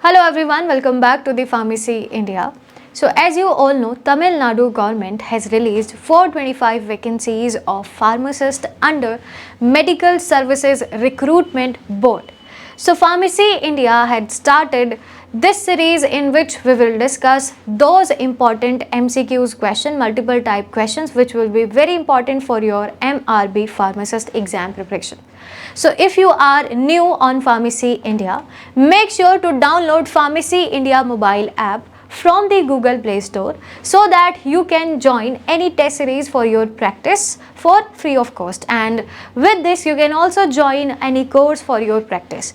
Hello everyone, welcome back to the Pharmacy India. So as you all know, Tamil Nadu government has released 425 vacancies of pharmacist under Medical Services Recruitment Board. So Pharmacy India had started this series in which we will discuss those important MCQs question, multiple type questions which will be very important for your MRB pharmacist exam preparation. So if you are new on Pharmacy India, make sure to download Pharmacy India mobile app from the Google Play Store so that you can join any test series for your practice for free of cost, and with this you can also join any course for your practice.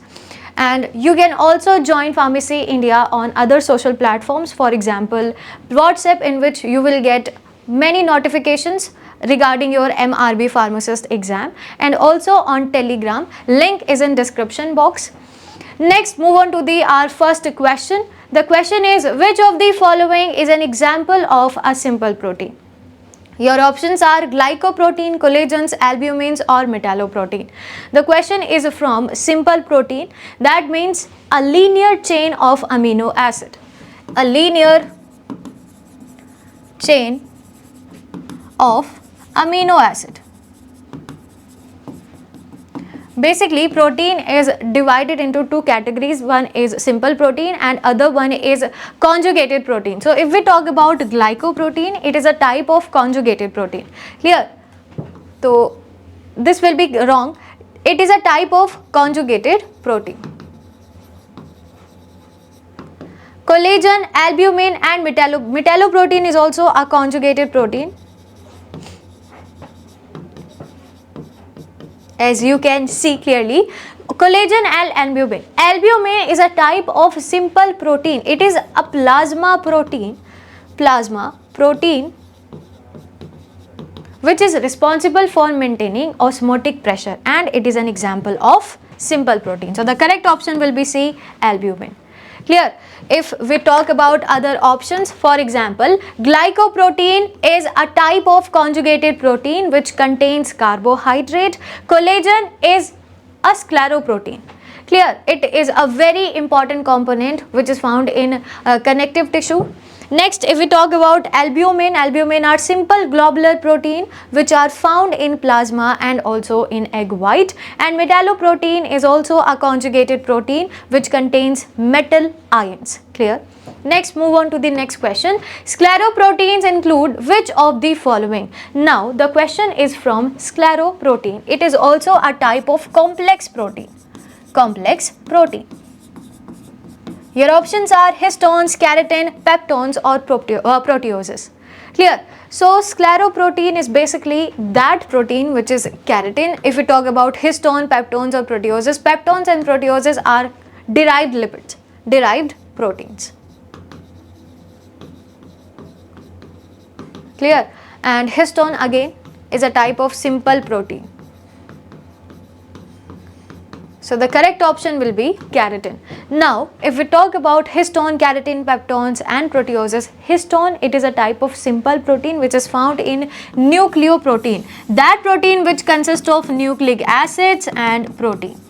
And you can also join Pharmacy India on other social platforms, for example WhatsApp, in which you will get many notifications regarding your MRB pharmacist exam, and also on Telegram. Link is in description box. Next, move on to our first question. The question is, which of the following is an example of a simple protein? Your options are glycoprotein, collagens, albumins or metalloprotein. The question is from simple protein, that means a linear chain of amino acid. A linear chain of amino acid. Basically, protein is divided into two categories. One is simple protein and other one is conjugated protein. So if we talk about glycoprotein, it is a type of conjugated protein. Clear? So this will be wrong. It is a type of conjugated protein. Collagen, albumin and metalloprotein is also a conjugated protein. As you can see clearly, collagen and albumin. Albumin is a type of simple protein. It is a plasma protein. Plasma protein which is responsible for maintaining osmotic pressure, and it is an example of simple protein. So the correct option will be C, albumin. Clear? If we talk about other options, for example, glycoprotein is a type of conjugated protein which contains carbohydrate. Collagen is a scleroprotein. Clear? It is a very important component which is found in connective tissue. Next, if we talk about albumin, albumin are simple globular protein which are found in plasma and also in egg white, and metalloprotein is also a conjugated protein which contains metal ions. Clear? Next, move on to the next question. Scleroproteins include which of the following? Now, the question is from scleroprotein. It is also a type of complex protein. Complex protein. Your options are histones, keratin, peptones or proteoses. Clear? So scleroprotein is basically that protein which is keratin. If we talk about histone, peptones or proteoses, peptones and proteoses are derived lipids, derived proteins. Clear? And histone again is a type of simple protein. So the correct option will be keratin. Now, if we talk about histone, keratin, peptones and proteoses, histone, it is a type of simple protein which is found in nucleoprotein. That protein which consists of nucleic acids and protein.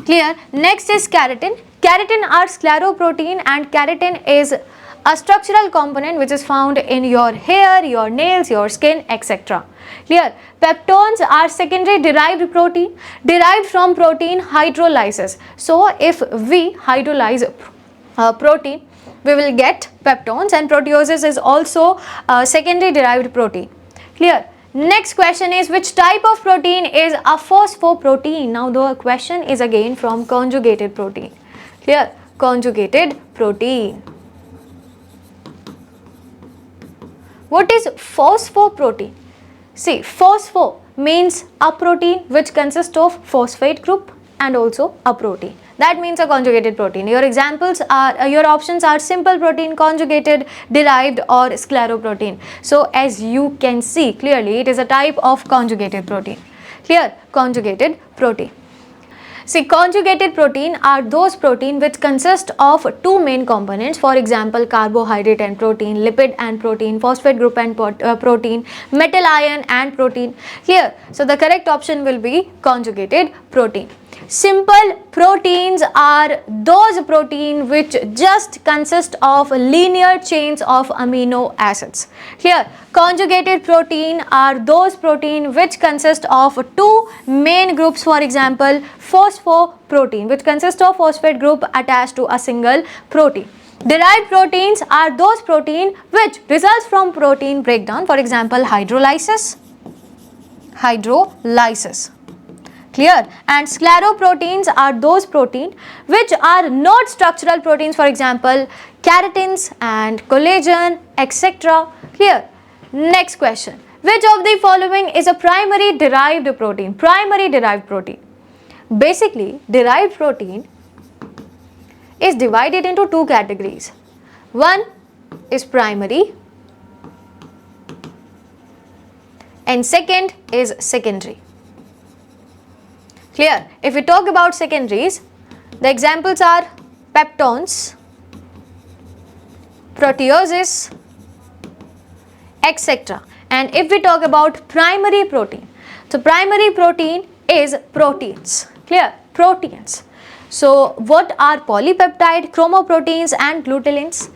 Clear? Next is keratin. Keratin are scleroprotein, and keratin is a structural component which is found in your hair, your nails, your skin, etc. Clear? Peptones are secondary derived protein, derived from protein hydrolysis. So if we hydrolyze protein, we will get peptones, and proteoses is also a secondary derived protein. Clear? Next question is, which type of protein is a phosphoprotein? Now the question is again from conjugated protein. Clear? Conjugated protein. What is phosphoprotein? See, phospho means a protein which consists of phosphate group and also a protein. That means a conjugated protein. Your examples are, your options are simple protein, conjugated, derived or scleroprotein. So as you can see clearly, it is a type of conjugated protein. Clear? Conjugated protein. See, conjugated protein are those protein which consist of two main components, for example carbohydrate and protein, lipid and protein, phosphate group and protein, metal ion and protein. Here, so the correct option will be conjugated protein. Simple proteins are those proteins which just consist of linear chains of amino acids. Here, conjugated protein are those proteins which consist of two main groups, for example, phosphoprotein, which consists of phosphate group attached to a single protein. Derived proteins are those proteins which results from protein breakdown, for example, hydrolysis. Clear? And scleroproteins are those proteins which are not structural proteins, for example, keratins and collagen, etc. Clear? Next question. Which of the following is a primary derived protein? Primary derived protein. Basically, derived protein is divided into two categories. One is primary and second is secondary. Clear? If we talk about secondaries, the examples are peptones, proteases, etc. And if we talk about primary protein, so primary protein is proteins. Clear? Proteins. So what are polypeptide, chromoproteins and glutenins?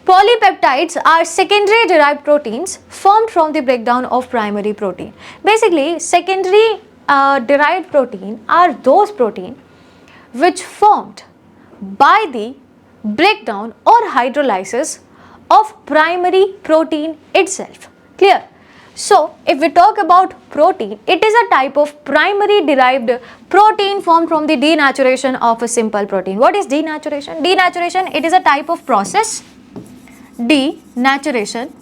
Polypeptides are secondary derived proteins formed from the breakdown of primary protein. Basically, secondary derived protein are those proteins which formed by the breakdown or hydrolysis of primary protein itself. Clear? So, if we talk about protein, it is a type of primary derived protein formed from the denaturation of a simple protein. What is denaturation? Denaturation, it is a type of process. Denaturation,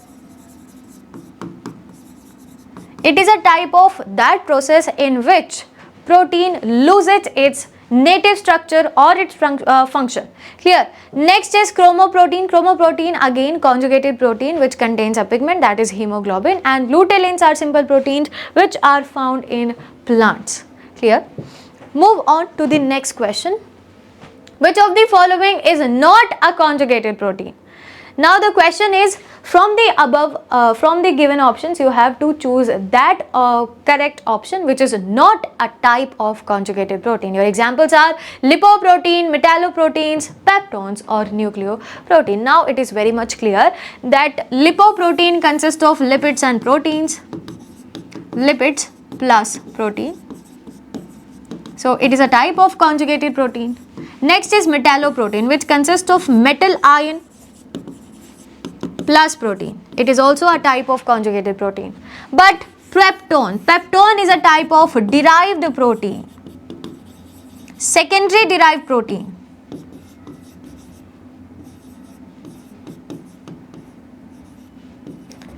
it is a type of that process in which protein loses its native structure or its function. Clear? Next is chromoprotein. Chromoprotein, again conjugated protein which contains a pigment, that is hemoglobin, and glutenins are simple proteins which are found in plants. Clear? Move on to the next question. Which of the following is not a conjugated protein? Now the question is, from the above, from the given options, you have to choose that correct option which is not a type of conjugated protein. Your examples are lipoprotein, metalloproteins, peptones or nucleoprotein. Now it is very much clear that lipoprotein consists of lipids and proteins, lipids plus protein. So it is a type of conjugated protein. Next is metalloprotein, which consists of metal ion plus protein. It is also a type of conjugated protein. But peptone is a type of derived protein, secondary derived protein.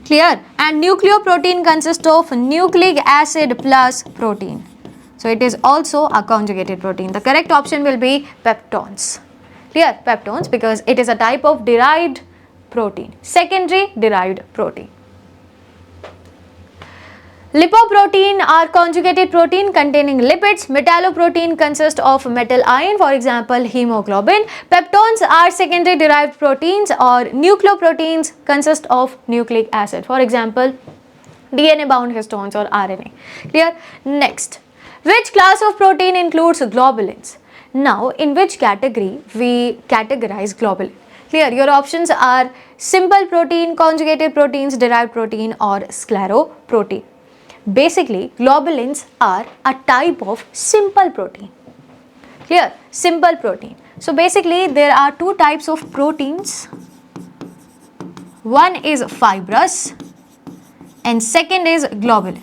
Clear? And nucleoprotein consists of nucleic acid plus protein. So it is also a conjugated protein. The correct option will be peptones. Clear? Peptones, because it is a type of derived protein, secondary derived protein. Lipoprotein are conjugated protein containing lipids. Metalloprotein consists of metal ion, for example hemoglobin. Peptones are secondary derived proteins, or nucleoproteins consist of nucleic acid, for example DNA bound histones or RNA. Clear? Next, which class of protein includes globulins? Now, in which category we categorize globulin? Clear? Your options are simple protein, conjugated proteins, derived protein or scleroprotein. Basically, globulins are a type of simple protein. Clear? Simple protein. So basically, there are two types of proteins. One is fibrous and second is globulin.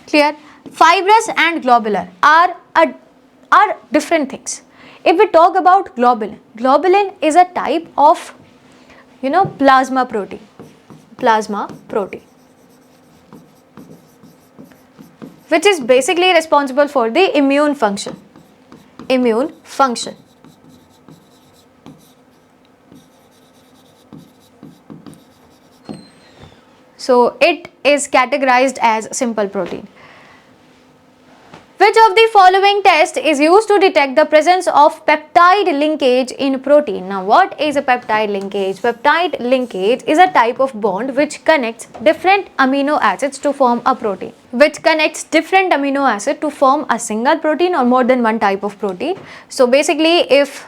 Clear? Fibrous and globular are different things. If we talk about globulin, globulin is a type of plasma protein. Plasma protein, which is basically responsible for the immune function. Immune function. So it is categorized as simple protein. Which of the following test is used to detect the presence of peptide linkage in protein? Now, what is a peptide linkage? Peptide linkage is a type of bond which connects different amino acids to form a protein. Which connects different amino acid to form a single protein or more than one type of protein. So, basically, if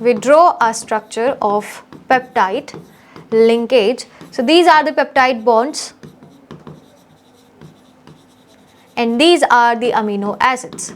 we draw a structure of peptide linkage, so these are the peptide bonds and these are the amino acids.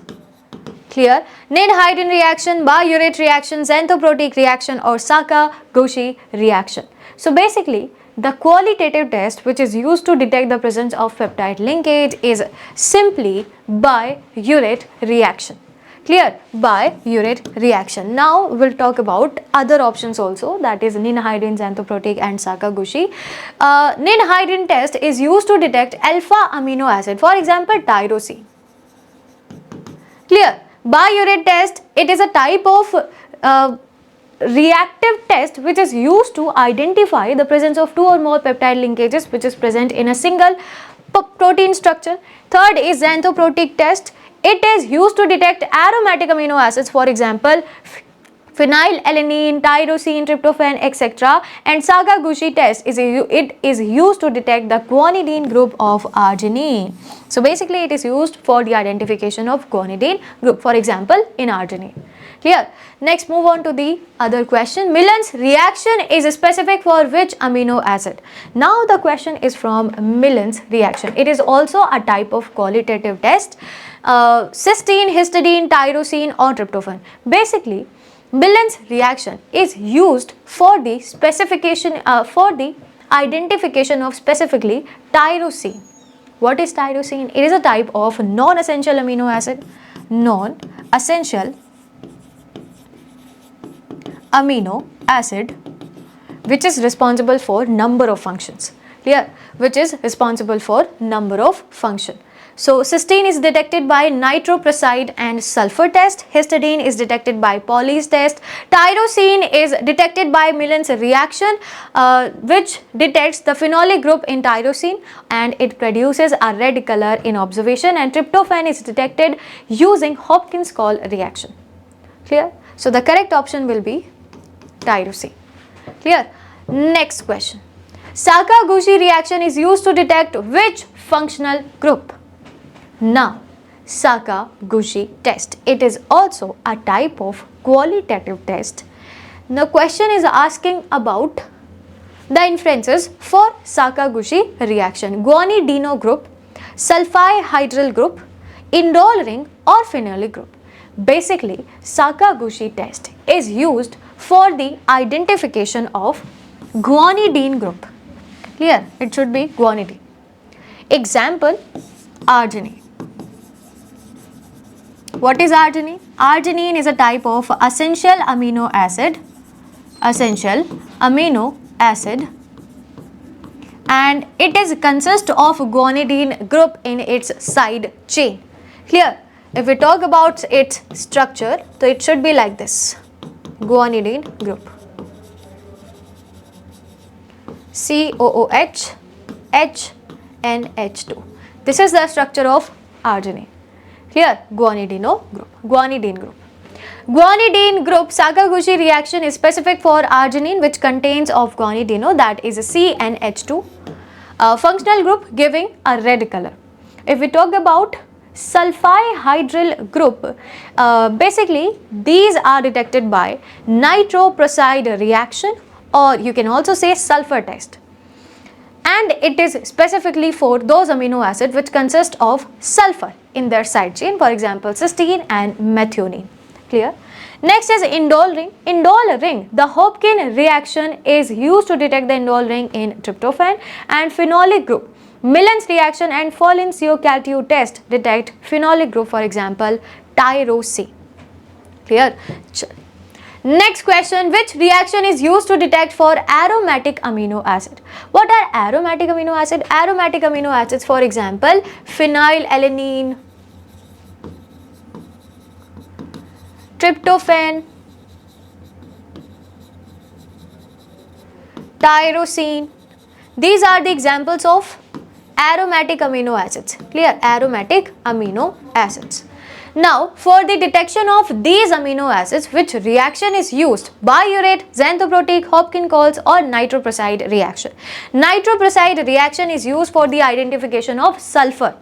Clear? Nid-hydrin reaction, biuret reaction, xanthoprotic reaction or Sakaguchi reaction. So basically, the qualitative test which is used to detect the presence of peptide linkage is simply biuret reaction. Clear? Biuret reaction. Now we'll talk about other options also, that is nid-hydrin, xanthoprotic and Sakaguchi. Nid-hydrin test is used to detect alpha amino acid, for example tyrosine. Clear? Biuret test, it is a type of reactive test which is used to identify the presence of two or more peptide linkages which is present in a single protein structure. Third is xanthoprotic test. It is used to detect aromatic amino acids, for example phenylalanine, tyrosine, tryptophan, etc. And Sakaguchi test is used to detect the guanidine group of arginine. So basically it is used for the identification of guanidine group, for example in arginine. Clear? Next, move on to the other question. Millen's reaction is specific for which amino acid? Now the question is from Millen's reaction. It is also a type of qualitative test. Cysteine, histidine, tyrosine or tryptophan. Basically, Millen's reaction is used for the specification, for the identification of specifically tyrosine. What is tyrosine? It is a type of non-essential amino acid. Non-essential amino acid which is responsible for number of functions. Clear? Which is responsible for number of function. So cysteine is detected by nitroprusside and sulfur test. Histidine is detected by Pauli's test. Tyrosine is detected by Millen's reaction which detects the phenolic group in tyrosine and it produces a red color in observation, and tryptophan is detected using Hopkins-Call reaction. Clear? So the correct option will be tyrosine. Clear? Next question. Sakaguchi reaction is used to detect which functional group? Now, Sakaguchi test. It is also a type of qualitative test. The question is asking about the inferences for Sakaguchi reaction. Guanidino group, sulfhydryl group, indole ring or phenolic group. Basically, Sakaguchi test is used for the identification of guanidine group. Clear? It should be guanidine. Example, arginine. What is arginine? Arginine is a type of essential amino acid. Essential amino acid. And it is consists of guanidine group in its side chain. Clear? If we talk about its structure, so it should be like this. Guanidine group. COOH, H, NH2. This is the structure of arginine. Clear? Guanidino group. Guanidine group. Guanidine group Sakaguchi reaction is specific for arginine which contains of guanidino, that is CNH2. Functional group giving a red color. If we talk about sulfhydryl group, basically these are detected by nitroprusside reaction, or you can also say sulfur test, and it is specifically for those amino acids which consist of sulfur in their side chain, for example cysteine and methionine. Clear? Next is indole ring. Indole ring, the Hopkins reaction is used to detect the indole ring in tryptophan and phenolic group. Millen's reaction and Follin-Ciocatu test detect phenolic group, for example tyrosine. Clear? Next question, which reaction is used to detect for aromatic amino acid? What are aromatic amino acid? Aromatic amino acids, for example phenylalanine, tryptophan, tyrosine. These are the examples of aromatic amino acids. Clear? Aromatic amino acids. Now, for the detection of these amino acids, which reaction is used? Biurate, xanthoprotic, Hopkins-Coles or nitroprusside reaction. Nitroprusside reaction is used for the identification of sulfur.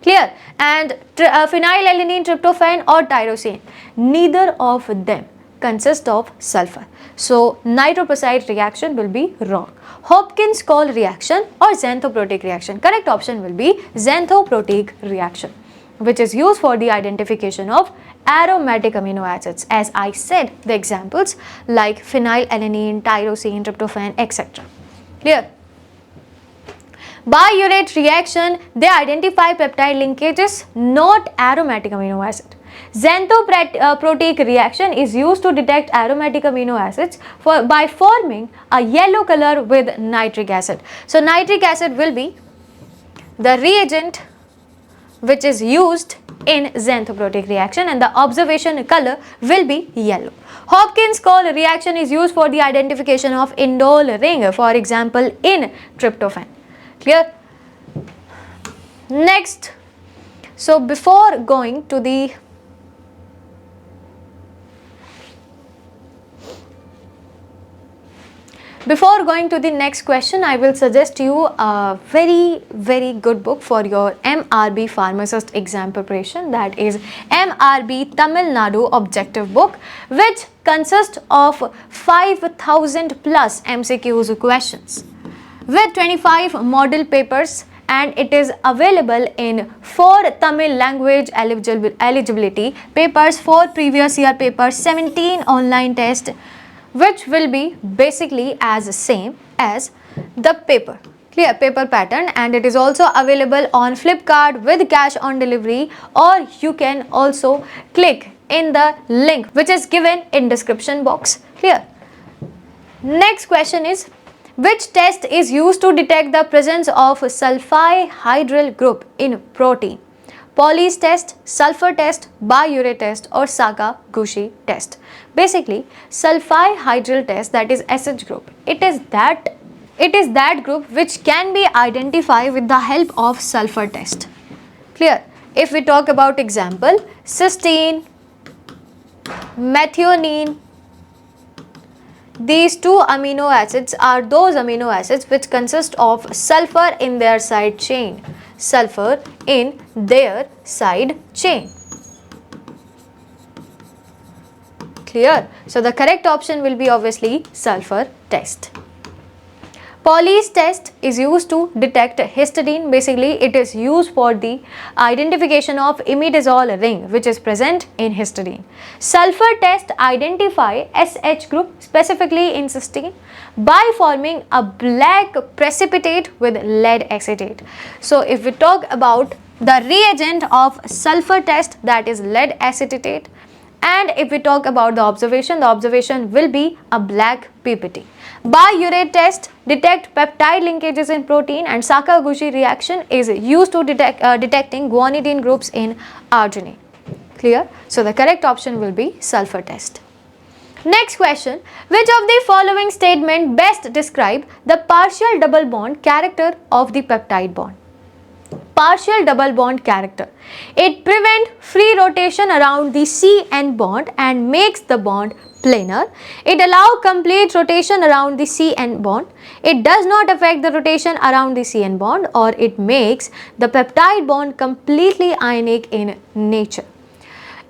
Clear? And phenylalanine, tryptophan or tyrosine. Neither of them consist of sulfur. So, nitroprusside reaction will be wrong. Hopkins-Coles reaction or xanthoprotic reaction. Correct option will be xanthoprotic reaction, which is used for the identification of aromatic amino acids. As I said, the examples like phenylalanine, tyrosine, tryptophan, etc. Clear? Biurate reaction, they identify peptide linkages, not aromatic amino acid. Xanthoprotic reaction is used to detect aromatic amino acids by forming a yellow color with nitric acid. So, nitric acid will be the reagent which is used in xanthoprotic reaction and the observation color will be yellow. Hopkins-Coles reaction is used for the identification of indole ring, for example in tryptophan. Clear? Next, so before going to the next question, I will suggest you a very good book for your MRB Pharmacist exam preparation, that is MRB Tamil Nadu objective book, which consists of 5,000 plus MCQs questions with 25 model papers, and it is available in 4 Tamil language eligibility papers, 4 previous year papers, 17 online tests, which will be basically as same as the paper. Clear? Paper pattern, and it is also available on Flipkart with cash on delivery, or you can also click in the link which is given in description box. Clear? Next question is, which test is used to detect the presence of sulfhydryl group in protein? Polys test, sulfur test, biurate test or Sakaguchi test. Basically, sulfhydryl test, that is SH group. It is that group which can be identified with the help of sulfur test. Clear? If we talk about example, cysteine, methionine, these 2 amino acids are those amino acids which consist of sulfur in their side chain. Sulfur in their side chain. Clear? So, the correct option will be obviously sulfur test. Polys test is used to detect histidine. Basically, it is used for the identification of imidazole ring which is present in histidine. Sulfur test identify SH group specifically in cysteine by forming a black precipitate with lead acetate. So, if we talk about the reagent of sulfur test, that is lead acetate, and if we talk about the observation will be a black PPT. Biurate test detect peptide linkages in protein, and Sakaguchi reaction is used to detecting guanidine groups in arginine. Clear? So, the correct option will be sulfur test. Next question, which of the following statement best describe the partial double bond character of the peptide bond? Partial double bond character. It prevents free rotation around the C-N bond and makes the bond planar. It allows complete rotation around the C-N bond. It does not affect the rotation around the C-N bond, or it makes the peptide bond completely ionic in nature.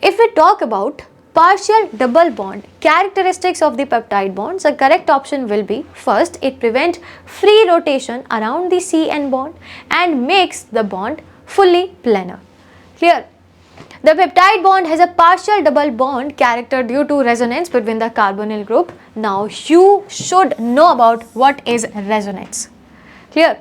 If we talk about partial double bond characteristics of the peptide bonds, the correct option will be, first, it prevents free rotation around the C-N bond and makes the bond fully planar. Clear? The peptide bond has a partial double bond character due to resonance between the carbonyl group. Now, you should know about what is resonance. Clear?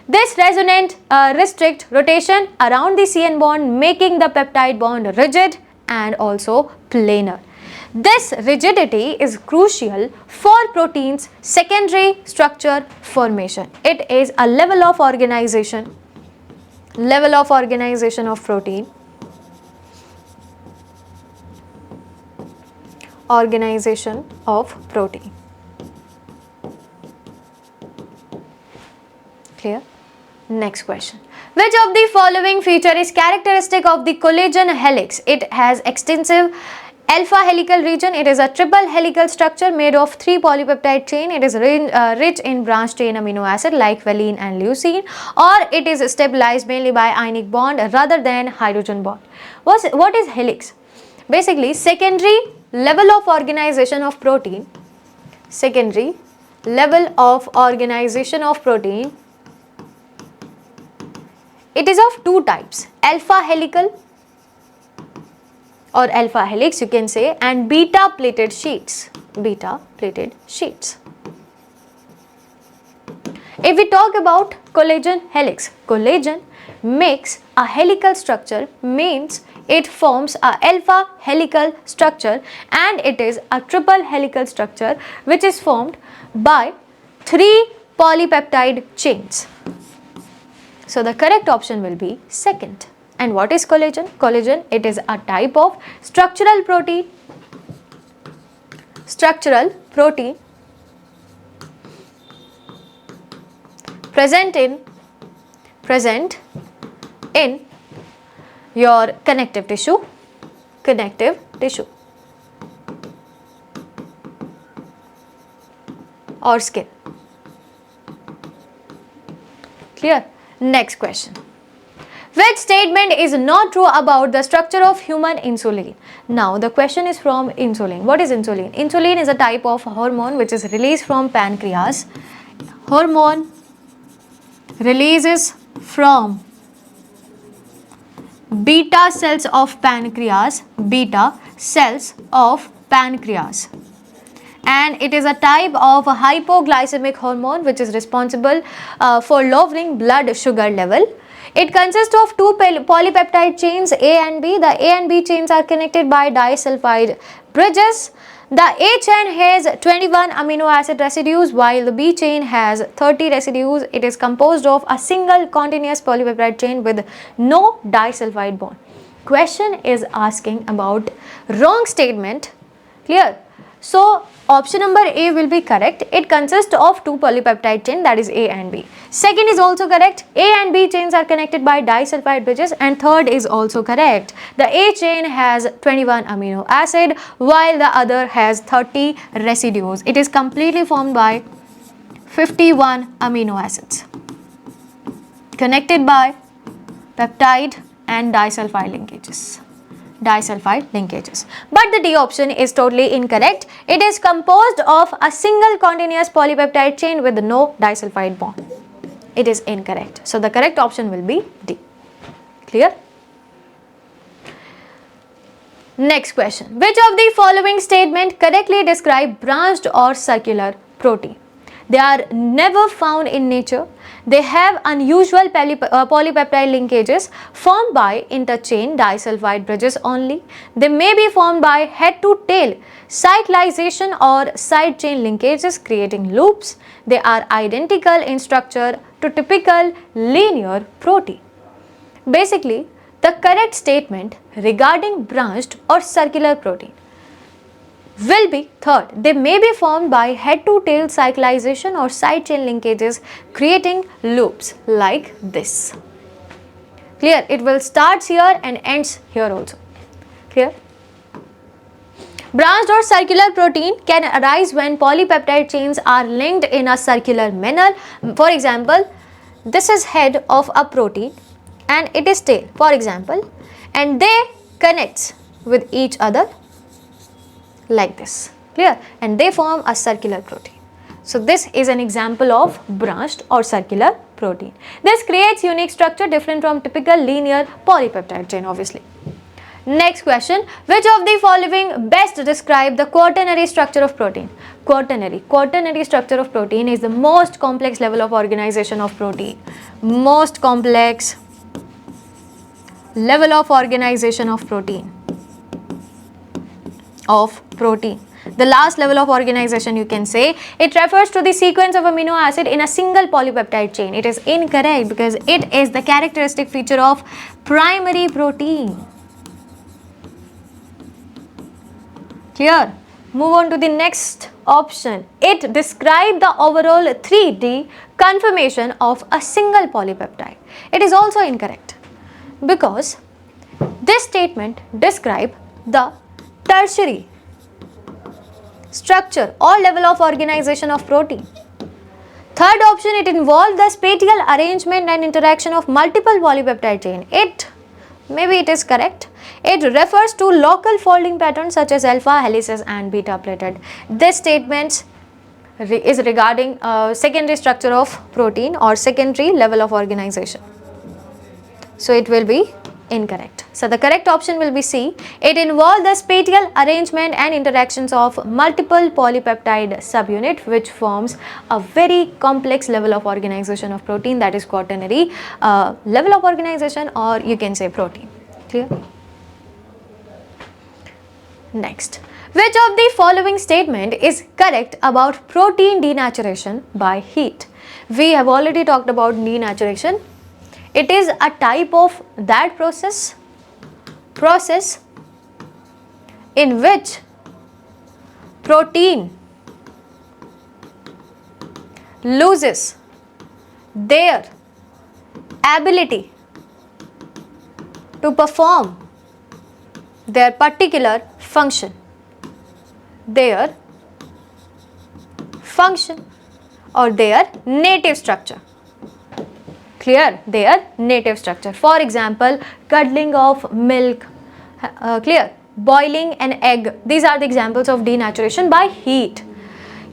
This resonance restricts rotation around the C-N bond, making the peptide bond rigid and also planar. This rigidity is crucial for proteins' secondary structure formation. It is a level of organization of protein. Organization of protein. Clear? Next question. Which of the following feature is characteristic of the collagen helix? It has extensive alpha helical region. It is a triple helical structure made of 3 polypeptide chain. It is rich in branched chain amino acid like valine and leucine, or it is stabilized mainly by ionic bond rather than hydrogen bond. What is helix? Basically, secondary level of organization of protein. Secondary level of organization of protein. It is of 2 types, alpha helical or alpha helix you can say, and beta plated sheets. Beta plated sheets. If we talk about collagen helix, collagen makes a helical structure, means it forms a alpha helical structure, and it is a triple helical structure which is formed by 3 polypeptide chains. So the correct option will be second. And what is collagen? Collagen, it is a type of structural protein. Structural protein present in your connective tissue. Connective tissue or skin. Clear? Next question. Which statement is not true about the structure of human insulin? Now the question is from insulin. What is insulin? Insulin is a type of hormone which is released from pancreas. Hormone releases from beta cells of pancreas. Beta cells of pancreas. And it is a type of hypoglycemic hormone which is responsible for lowering blood sugar level. It consists of 2 polypeptide chains A and B. The A and B chains are connected by disulfide bridges. The A chain has 21 amino acid residues while the B chain has 30 residues. It is composed of a single continuous polypeptide chain with no disulfide bond. Question is asking about wrong statement. Clear? So option number A will be correct. It consists of 2 polypeptide chain, that is A and B. Second is also correct. A and B chains are connected by disulfide bridges, and third is also correct. The A chain has 21 amino acid while the other has 30 residues. It is completely formed by 51 amino acids connected by peptide and disulfide linkages. But the D option is totally incorrect. It is composed of a single continuous polypeptide chain with no disulfide bond. It is incorrect. So the correct option will be D. Clear? Next question. Which of the following statement correctly describe branched or circular protein? They are never found in nature. They have unusual polypeptide linkages formed by interchain disulfide bridges only. They may be formed by head to tail cyclization or side chain linkages creating loops. They are identical in structure to typical linear protein. Basically, the correct statement regarding branched or circular protein will be third. They may be formed by head to tail cyclization or side chain linkages creating loops like this. Clear? It will start here and ends here also. Clear? Branched or circular protein can arise when polypeptide chains are linked in a circular manner. For example, this is head of a protein and it is tail, for example, and they connect with each other like this. Clear? And they form a circular protein. So this is an example of branched or circular protein. This creates unique structure different from typical linear polypeptide chain obviously. Next question. Which of the following best describe the quaternary structure of protein? Quaternary structure of protein is the most complex level of organization of protein. Most complex level of organization of protein. The last level of organization you can say. It refers to the sequence of amino acid in a single polypeptide chain. It is incorrect because it is the characteristic feature of primary protein. Clear? move on to the next option. It describes the overall 3D conformation of a single polypeptide. It is also incorrect because this statement describes the tertiary structure or level of organization of protein. Third option, it involves the spatial arrangement and interaction of multiple polypeptide chain. Maybe it is correct. It refers to local folding patterns such as alpha helices and beta plated. This statement is regarding secondary structure of protein or secondary level of organization. So it will be incorrect. So the correct option will be C. It involves the spatial arrangement and interactions of multiple polypeptide subunit, which forms a very complex level of organization of protein, that is quaternary level of organization, or you can say protein. Clear? Next, which of the following statement is correct about protein denaturation by heat? We have already talked about denaturation. It is a type of that process in which protein loses their ability to perform their particular function, or their native structure. Clear? Their native structure. For example, curdling of milk. Clear? Boiling an egg. These are the examples of denaturation by heat.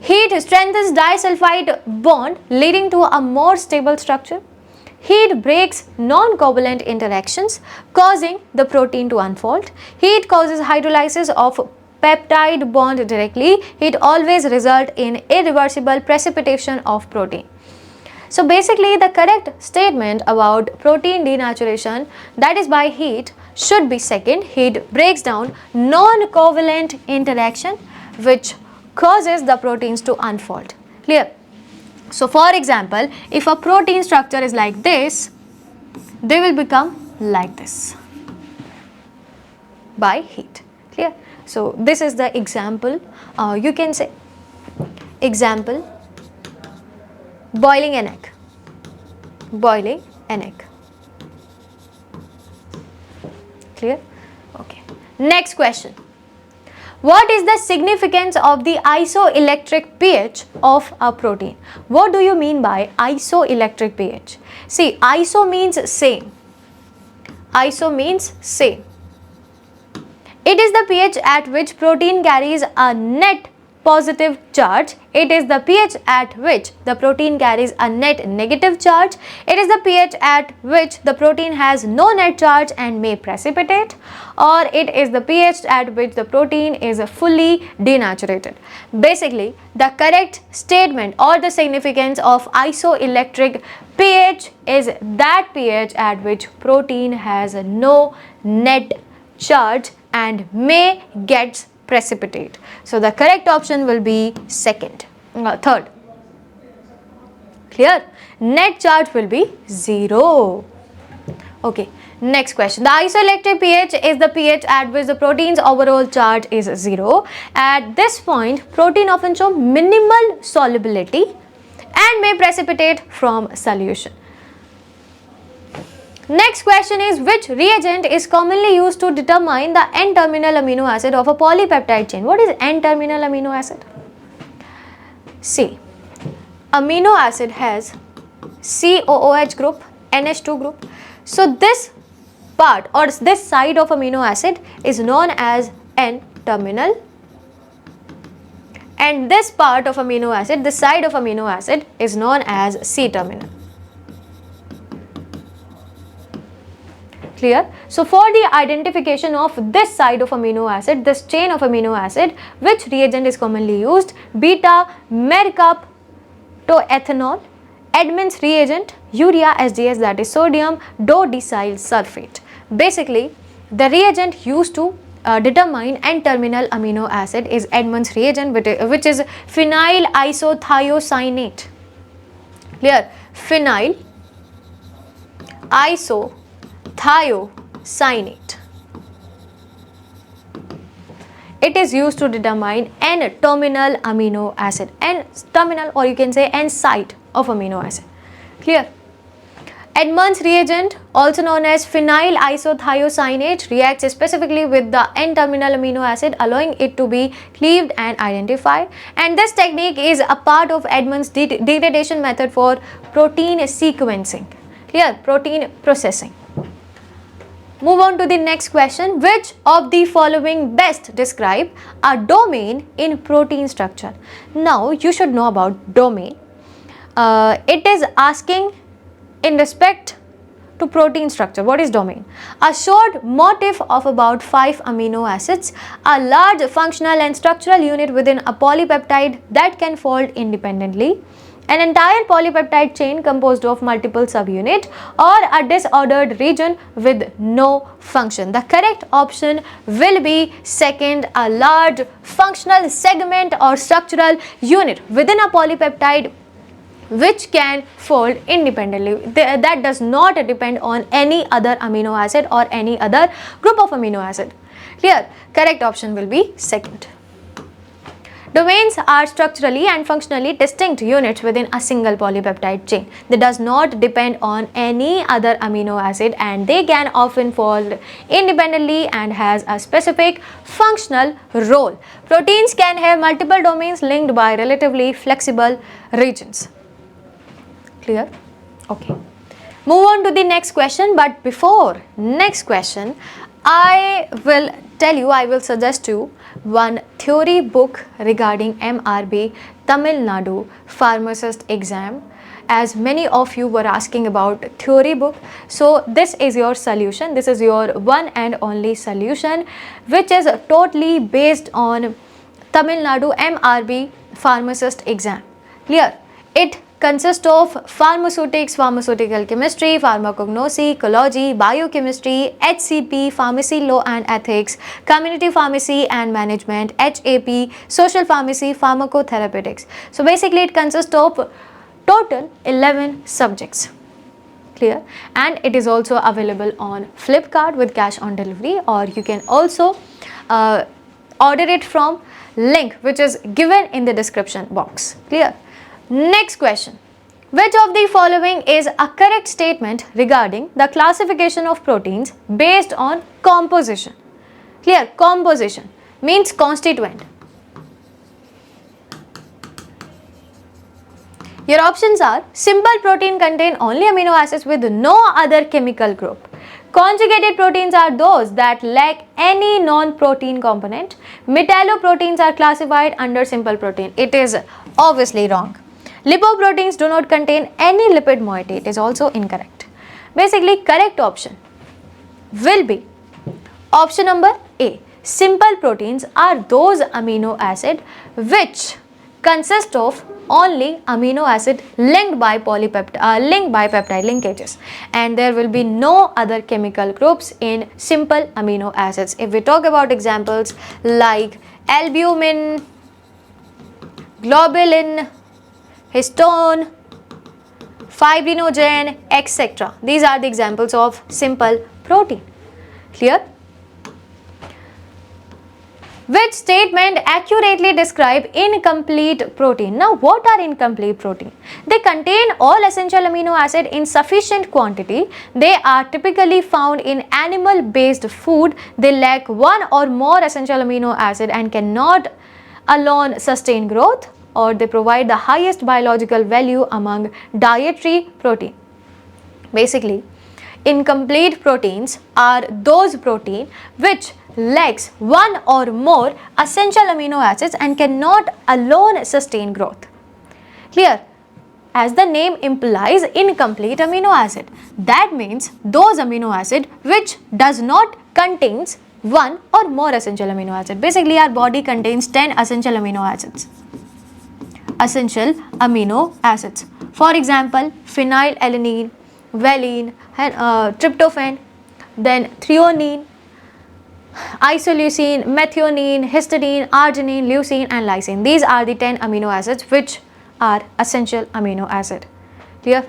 Heat strengthens disulfide bond, leading to a more stable structure. Heat breaks non-covalent interactions, causing the protein to unfold. Heat causes hydrolysis of peptide bond directly. Heat always results in irreversible precipitation of protein. So basically the correct statement about protein denaturation, that is by heat, should be second. Heat breaks down non-covalent interaction which causes the proteins to unfold. Clear? So for example, if a protein structure is like this, they will become like this by heat. Clear? So this is the example. You can say example, boiling an egg. Clear? Okay. Next question. What is the significance of the isoelectric pH of a protein? What do you mean by isoelectric pH? See, iso means same. It is the pH at which protein carries a net positive charge. It is the pH at which the protein carries a net negative charge. It is the pH at which the protein has no net charge and may precipitate, or it is the pH at which the protein is fully denaturated. Basically, the correct statement or the significance of isoelectric pH is that pH at which protein has no net charge and may get precipitate. So the correct option will be third. Clear? Net charge will be 0. Okay. Next question. The isoelectric pH is the pH at which the protein's overall charge is 0. At this point, protein often show minimal solubility and may precipitate from solution. Next question is, which reagent is commonly used to determine the N-terminal amino acid of a polypeptide chain? What is N-terminal amino acid? See, amino acid has COOH group, NH2 group. So this part or this side of amino acid is known as N-terminal, and this part of amino acid, this side of amino acid, is known as C-terminal. Clear? So for the identification of this side of amino acid, this chain of amino acid, which reagent is commonly used? Beta mercaptoethanol, Edmonds reagent, urea SDS, that is sodium dodecyl sulfate. Basically, the reagent used to determine N-terminal amino acid is Edmonds reagent, which is phenyl isothiocyanate. Clear? Phenyl isothiocyanate It is used to determine N-terminal amino acid, N-terminal, or you can say N-site of amino acid. Clear? Edmonds reagent, also known as phenyl isothiocyanate, reacts specifically with the N-terminal amino acid, allowing it to be cleaved and identified. And this technique is a part of Edmonds degradation method for protein sequencing. Clear? Protein processing. Move on to the next question. Which of the following best describe a domain in protein structure? Now, you should know about domain. It is asking in respect to protein structure. What is domain? A short motif of about 5 amino acids, a large functional and structural unit within a polypeptide that can fold independently, an entire polypeptide chain composed of multiple subunits, or a disordered region with no function. The correct option will be second, a large functional segment or structural unit within a polypeptide which can fold independently. That does not depend on any other amino acid or any other group of amino acid. Clear? Correct option will be second. Domains are structurally and functionally distinct units within a single polypeptide chain. They does not depend on any other amino acid, and they can often fold independently and has a specific functional role. Proteins can have multiple domains linked by relatively flexible regions. Clear? Okay. Move on to the next question, but before next question, I will suggest you one theory book regarding MRB Tamil Nadu Pharmacist Exam, as many of you were asking about theory book. So this is your solution. This is your one and only solution, which is totally based on Tamil Nadu MRB Pharmacist Exam. Clear? It consists of pharmaceutics, pharmaceutical chemistry, pharmacognosy, ecology, biochemistry, HCP, pharmacy, law and ethics, community pharmacy and management, HAP, social pharmacy, pharmacotherapeutics. So basically it consists of total 11 subjects. Clear? And it is also available on Flipkart with cash on delivery, or you can also order it from link which is given in the description box. Clear? Next question. Which of the following is a correct statement regarding the classification of proteins based on composition? Clear? Composition means constituent. Your options are: simple protein contain only amino acids with no other chemical group. Conjugated proteins are those that lack any non-protein component. Metalloproteins are classified under simple protein. It is obviously wrong. Lipoproteins do not contain any lipid moiety. It is also incorrect. Basically, correct option will be option number A. Simple proteins are those amino acids which consist of only amino acid linked by peptide linkages, and there will be no other chemical groups in simple amino acids. If we talk about examples like albumin, globulin, histone, fibrinogen, etc. These are the examples of simple protein. Clear? Which statement accurately describe incomplete protein? Now, what are incomplete protein? They contain all essential amino acid in sufficient quantity. They are typically found in animal-based food. They lack one or more essential amino acid and cannot alone sustain growth, or they provide the highest biological value among dietary protein. Basically, incomplete proteins are those protein which lacks one or more essential amino acids and cannot alone sustain growth. Clear? As the name implies, incomplete amino acid. That means those amino acid which does not contains one or more essential amino acid. Basically, our body contains 10 essential amino acids. Essential amino acids. For example, phenylalanine, valine, tryptophan, then threonine, isoleucine, methionine, histidine, arginine, leucine and lysine. These are the 10 amino acids which are essential amino acid. Clear?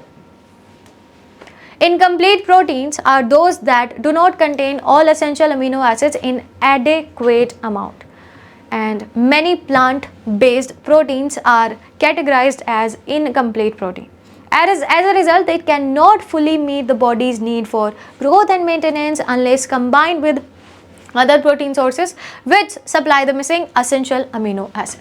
Incomplete proteins are those that do not contain all essential amino acids in adequate amount. and many plant-based proteins are categorized as incomplete protein. As a result, it cannot fully meet the body's need for growth and maintenance unless combined with other protein sources which supply the missing essential amino acid.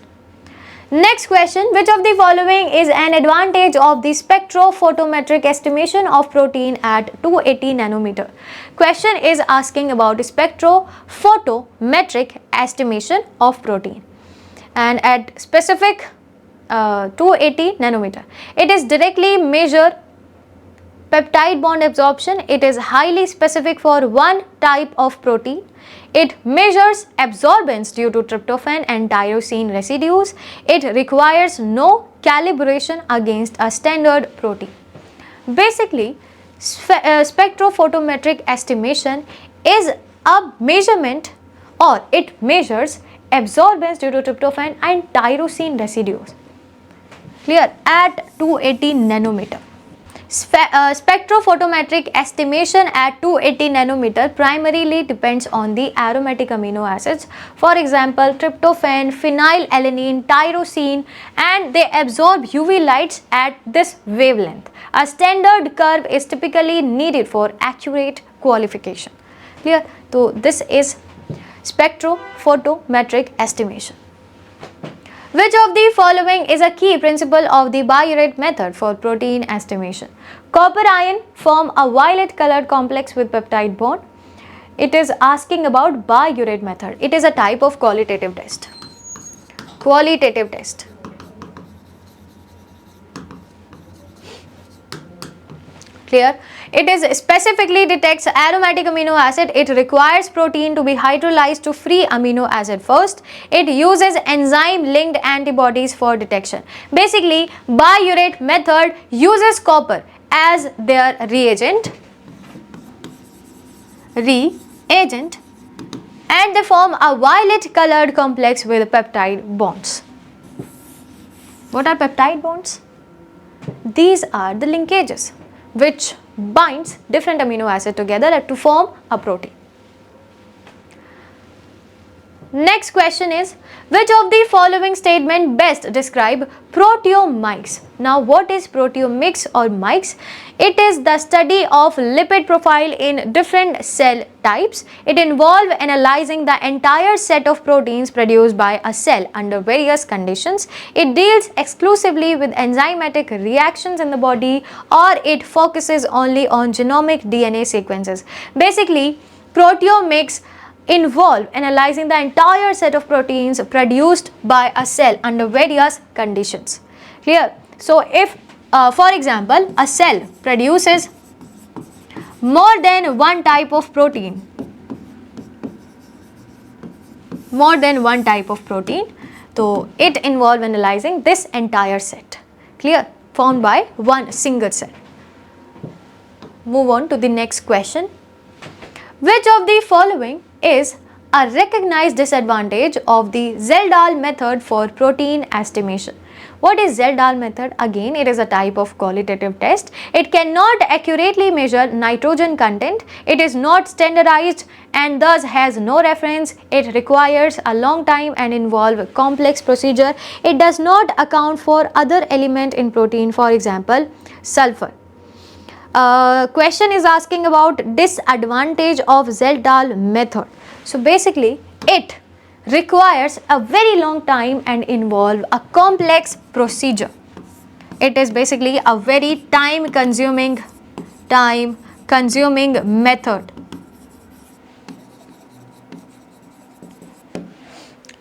Next question, which of the following is an advantage of the spectrophotometric estimation of protein at 280 nanometer? Question is asking about spectrophotometric estimation of protein, and at specific 280 nanometer. It is directly measure peptide bond absorption. It is highly specific for one type of protein. It measures absorbance due to tryptophan and tyrosine residues. It requires no calibration against a standard protein. Basically, spectrophotometric estimation is a measurement, or it measures absorbance due to tryptophan and tyrosine residues. Clear? At 280 nanometer. Spectrophotometric estimation at 280 nanometer primarily depends on the aromatic amino acids, for example tryptophan, phenylalanine, tyrosine, and they absorb UV lights at this wavelength. A standard curve is typically needed for accurate qualification. Clear? So this is spectrophotometric estimation. Which of the following is a key principle of the biuret method for protein estimation? Copper ion form a violet colored complex with peptide bond. It is asking about biuret method. It is a type of qualitative test. Qualitative test. Clear? It is specifically detects aromatic amino acid. It requires protein to be hydrolyzed to free amino acid first. It uses enzyme linked antibodies for detection. Basically, biuret method uses copper as their reagent, and they form a violet colored complex with peptide bonds. What are peptide bonds? These are the linkages which binds different amino acids together to form a protein. Next question is, which of the following statement best describe proteomics? Now what is proteomics or mics? It is the study of lipid profile in different cell types. It involves analyzing the entire set of proteins produced by a cell under various conditions. It deals exclusively with enzymatic reactions in the body, or it focuses only on genomic DNA sequences. Basically, proteomics involve analyzing the entire set of proteins produced by a cell under various conditions. Clear? So if for example a cell produces more than one type of protein, so it involves analyzing this entire set. Clear? Formed by one single cell. Move on to the next question. Which of the following is a recognized disadvantage of the Kjeldahl method for protein estimation? What is Kjeldahl method? Again, it is a type of qualitative test. It cannot accurately measure nitrogen content. It is not standardized and thus has no reference. It requires a long time and involve a complex procedure. It does not account for other element in protein, for example, sulfur. Question is asking about disadvantage of Kjeldahl method. So basically, it requires a very long time and involve a complex procedure. It is basically a very time consuming method.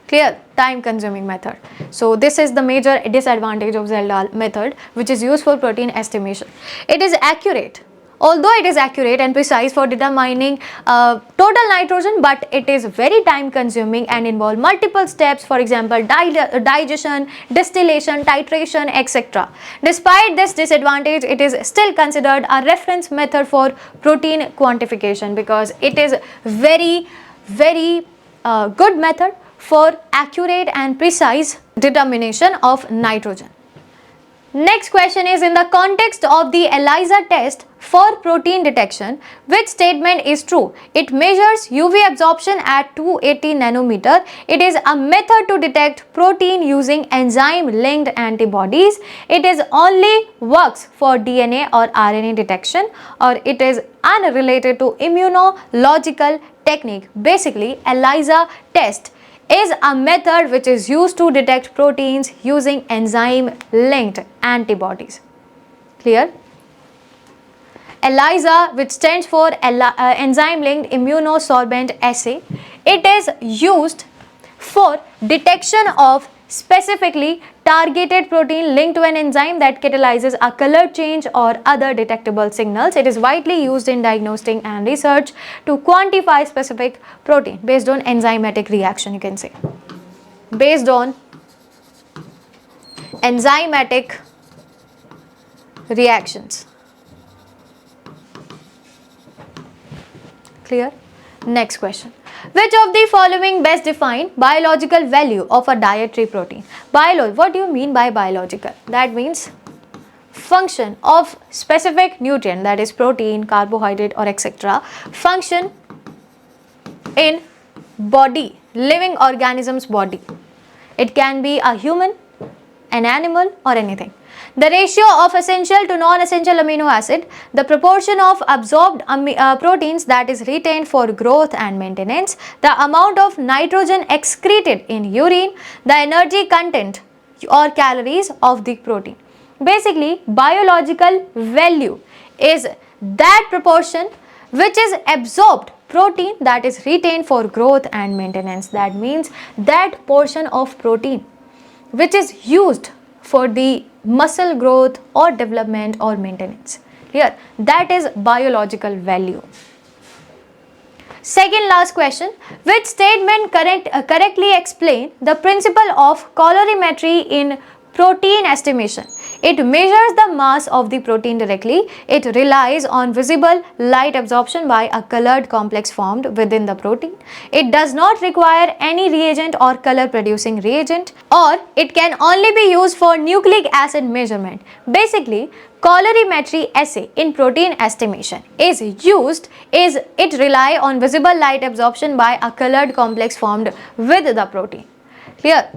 Clear? Time consuming method. So this is the major disadvantage of Kjeldahl method, which is used for protein estimation. It is accurate. Although it is accurate and precise for determining total nitrogen, but it is very time consuming and involve multiple steps, for example digestion, distillation, titration, etc. Despite this disadvantage, it is still considered a reference method for protein quantification because it is very good method for accurate and precise determination of nitrogen. Next question is, in the context of the ELISA test for protein detection, which statement is true? It measures UV absorption at 280 nanometer. It is a method to detect protein using enzyme-linked antibodies. It is only works for DNA or RNA detection, or it is unrelated to immunological technique. Basically, ELISA test is a method which is used to detect proteins using enzyme-linked antibodies. Clear? ELISA, which stands for enzyme-linked immunosorbent assay, it is used for detection of specifically targeted protein linked to an enzyme that catalyzes a color change or other detectable signals. It is widely used in diagnosing and research to quantify specific protein based on enzymatic reaction, you can say. Based on enzymatic reactions. Clear? Next question. Which of the following best define biological value of a dietary protein? What do you mean by biological? That means function of specific nutrient, that is protein, carbohydrate or etc. function in body, living organism's body. It can be a human, an animal or anything. The ratio of essential to non-essential amino acid, the proportion of absorbed proteins that is retained for growth and maintenance, the amount of nitrogen excreted in urine, the energy content or calories of the protein. Basically, biological value is that proportion which is absorbed protein that is retained for growth and maintenance. That means that portion of protein which is used for the muscle growth or development or maintenance. Here, that is biological value. Second last question, which statement correctly explain the principle of colorimetry in protein estimation? It measures the mass of the protein directly. It relies on visible light absorption by a colored complex formed within the protein. It does not require any reagent or color producing reagent, or it can only be used for nucleic acid measurement. Basically, colorimetry assay in protein estimation it rely on visible light absorption by a colored complex formed with the protein. Clear?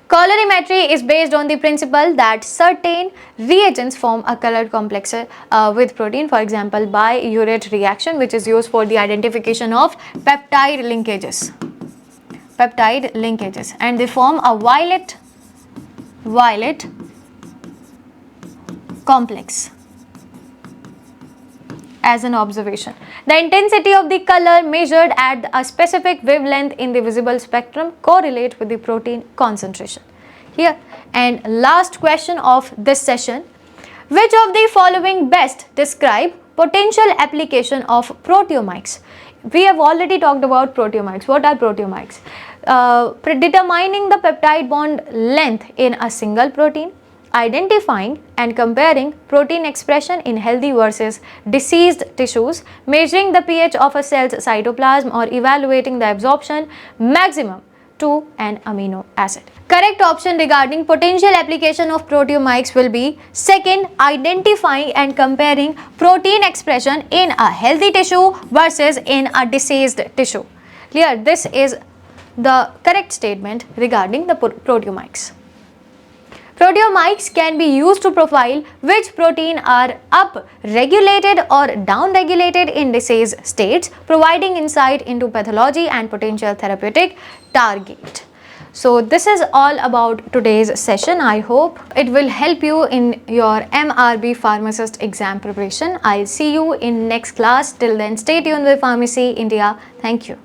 Colorimetry is based on the principle that certain reagents form a colored complex with protein, for example, biuret reaction, which is used for the identification of peptide linkages. And they form a violet complex. As an observation, the intensity of the color measured at a specific wavelength in the visible spectrum correlate with the protein concentration. Here, and last question of this session, which of the following best describe potential application of proteomics? We have already talked about proteomics. What are proteomics? Determining the peptide bond length in a single protein, identifying and comparing protein expression in healthy versus diseased tissues, measuring the pH of a cell's cytoplasm, or evaluating the absorption maximum to an amino acid. Correct option regarding potential application of proteomics will be second, identifying and comparing protein expression in a healthy tissue versus in a diseased tissue. Clear? This is the correct statement regarding the proteomics. Proteomics can be used to profile which protein are up-regulated or down-regulated in disease states, providing insight into pathology and potential therapeutic target. So this is all about today's session. I hope it will help you in your MRB Pharmacist exam preparation. I'll see you in next class. Till then, stay tuned with Pharmacy India. Thank you.